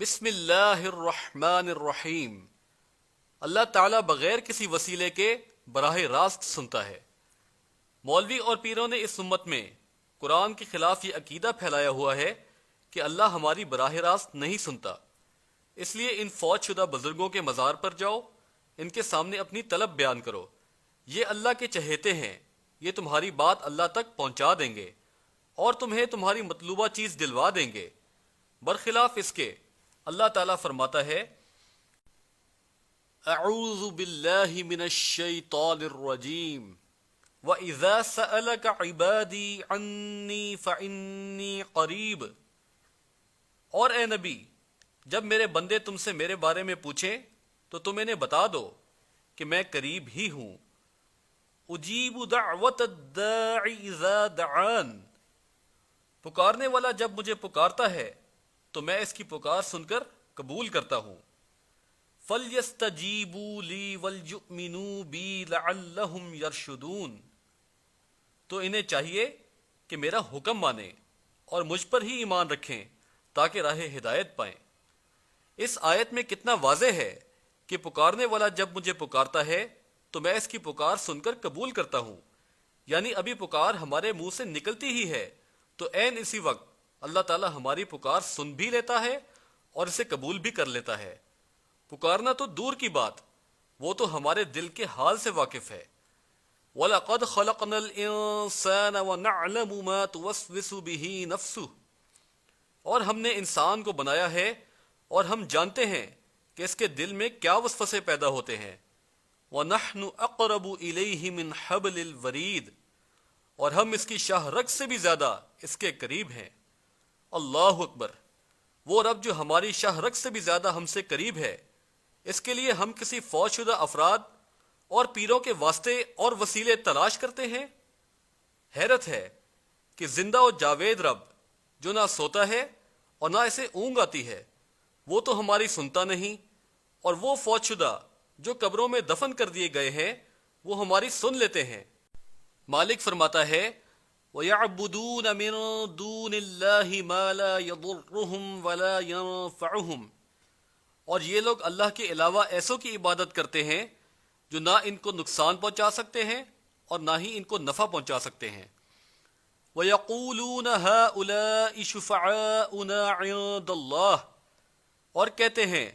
بسم اللہ الرحمن الرحیم۔ اللہ تعالیٰ بغیر کسی وسیلے کے براہ راست سنتا ہے۔ مولوی اور پیروں نے اس امت میں قرآن کے خلاف یہ عقیدہ پھیلایا ہوا ہے کہ اللہ ہماری براہ راست نہیں سنتا، اس لیے ان فوت شدہ بزرگوں کے مزار پر جاؤ، ان کے سامنے اپنی طلب بیان کرو، یہ اللہ کے چہیتے ہیں، یہ تمہاری بات اللہ تک پہنچا دیں گے اور تمہیں تمہاری مطلوبہ چیز دلوا دیں گے۔ برخلاف اس کے اللہ تعالیٰ فرماتا ہے اعوذ باللہ من الشیطان الرجیم وَإِذَا سَأَلَكَ عِبَادِي عَنِّي فَإِنِّي قَرِيبٌ، اور اے نبی جب میرے بندے تم سے میرے بارے میں پوچھیں تو تم انہیں بتا دو کہ میں قریب ہی ہوں۔ اجیب دعوت الداع اذا دعان، پکارنے والا جب مجھے پکارتا ہے تو میں اس کی پکار سن کر قبول کرتا ہوں۔ فَلْيَسْتَجِيبُوا لِي وَلْيُؤْمِنُوا بِي لَعَلَّهُمْ يَرْشُدُونَ، تو انہیں چاہیے کہ میرا حکم مانیں اور مجھ پر ہی ایمان رکھیں تاکہ راہ ہدایت پائیں۔ اس آیت میں کتنا واضح ہے کہ پکارنے والا جب مجھے پکارتا ہے تو میں اس کی پکار سن کر قبول کرتا ہوں، یعنی ابھی پکار ہمارے منہ سے نکلتی ہی ہے تو عین اسی وقت اللہ تعالیٰ ہماری پکار سن بھی لیتا ہے اور اسے قبول بھی کر لیتا ہے۔ پکارنا تو دور کی بات، وہ تو ہمارے دل کے حال سے واقف ہے۔ وَلَقَدْ خَلَقْنَا الْإِنسَانَ وَنَعْلَمُ مَا تُوَسْوِسُ بِهِ نَفْسُهُ، اور ہم نے انسان کو بنایا ہے اور ہم جانتے ہیں کہ اس کے دل میں کیا وسوسے پیدا ہوتے ہیں۔ وَنَحْنُ أَقْرَبُ إِلَيْهِ مِنْ حَبْلِ الْوَرِيدِ، اور ہم اس کی شاہ رگ سے بھی زیادہ اس کے قریب ہیں۔ اللہ اکبر، وہ رب جو ہماری شاہ رگ سے بھی زیادہ ہم سے قریب ہے، اس کے لیے ہم کسی فوت شدہ افراد اور پیروں کے واسطے اور وسیلے تلاش کرتے ہیں۔ حیرت ہے کہ زندہ و جاوید رب جو نہ سوتا ہے اور نہ اسے اونگ آتی ہے، وہ تو ہماری سنتا نہیں، اور وہ فوت شدہ جو قبروں میں دفن کر دیے گئے ہیں وہ ہماری سن لیتے ہیں۔ مالک فرماتا ہے وَيَعْبُدُونَ مِن دُونِ اللَّهِ مَا لَا يَضُرُّهُمْ وَلَا يَنفَعُهُمْ، اور یہ لوگ اللہ کے علاوہ ایسوں کی عبادت کرتے ہیں جو نہ ان کو نقصان پہنچا سکتے ہیں اور نہ ہی ان کو نفع پہنچا سکتے ہیں۔ وَيَقُولُونَ هَؤُلَاءِ شُفَعَاؤُنَا عِندَ اللَّهِ، اور کہتے ہیں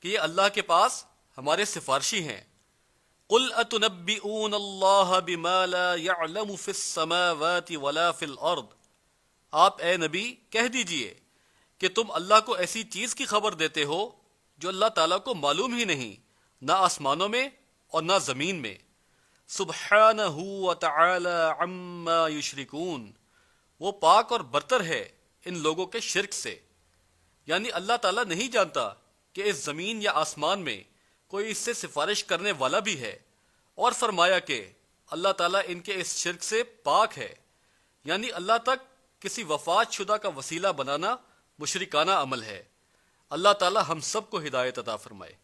کہ یہ اللہ کے پاس ہمارے سفارشی ہیں۔ قُلْ أَتُنَبِّئُونَ اللَّهَ بِمَا لَا يَعْلَمُ فِي السَّمَاوَاتِ وَلَا فِي الْأَرْضِ، آپ اے نبی کہہ دیجئے کہ تم اللہ کو ایسی چیز کی خبر دیتے ہو جو اللہ تعالیٰ کو معلوم ہی نہیں، نہ آسمانوں میں اور نہ زمین میں۔ سبحانہ وتعالی عما یشرکون، وہ پاک اور برتر ہے ان لوگوں کے شرک سے، یعنی اللہ تعالیٰ نہیں جانتا کہ اس زمین یا آسمان میں کوئی اس سے سفارش کرنے والا بھی ہے، اور فرمایا کہ اللہ تعالیٰ ان کے اس شرک سے پاک ہے، یعنی اللہ تک کسی وفات شدہ کا وسیلہ بنانا مشرکانہ عمل ہے۔ اللہ تعالیٰ ہم سب کو ہدایت عطا فرمائے۔